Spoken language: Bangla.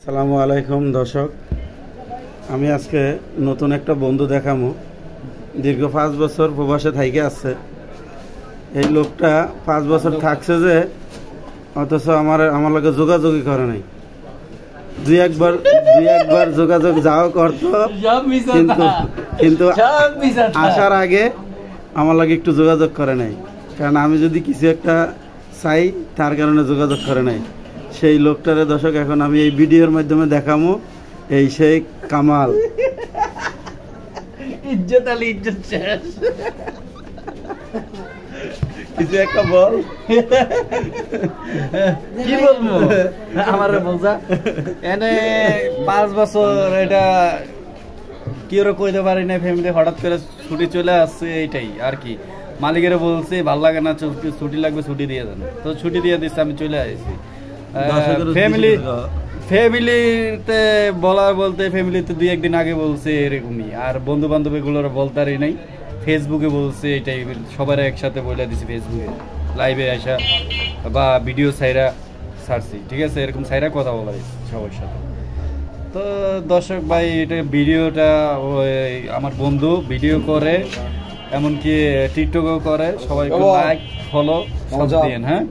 আসসালামু আলাইকুম দর্শক, আমি আজকে নতুন একটা বন্ধু দেখামু। দীর্ঘ 5 বছর প্রবাসে থাইকে আসছে। এই লোকটা 5 বছর থাকছে যে অথচ আমার লগে যোগাযোগই করে নাই। দুই একবার যোগাযোগ যাও করতো, কিন্তু আসার আগে আমার লাগে একটু যোগাযোগ করে নাই। কারণ আমি যদি কিছু একটা চাই তার কারণে যোগাযোগ করে নাই। সেই লোকটারে দর্শক এখন আমি এই ভিডিওর মাধ্যমে দেখামু। এই সেই কামাল। ইজ্জত আলী ইজ্জত শেষ। কিছু একটা বল। কি বলবো আমারে বলছা এনে 5 বছর এটা কি ওরা কইতে পারি না। ফ্যামিলি হঠাৎ করে ছুটি চলে আসছে, এইটাই আর কি। মালিকেরা বলছে ভাল লাগে না, ছুটি লাগবে, ছুটি দিয়ে দেন। তো ছুটি দিয়ে দিচ্ছে, আমি চলে আসছি। ফ্যামিলিতে বলতে ফ্যামিলিতে 2-1 দিন আগে বলছে এরকমই। আর বন্ধু বান্ধব এগুলোর বলতারই নাই। ফেসবুকে বলছে, এটাই সবার একসাথে বলে দিছি। ফেসবুকে লাইভে আসা বা ভিডিও সাইরা ছাড়ছি, ঠিক আছে। এরকম সাইরা কথা বলা সবার সাথে। তো দর্শক ভাই, এটা ভিডিওটা আমার বন্ধু ভিডিও করে, এমনকি টিকটকও করে। সবাইকে লাইক ফলো সব দিন, হ্যাঁ।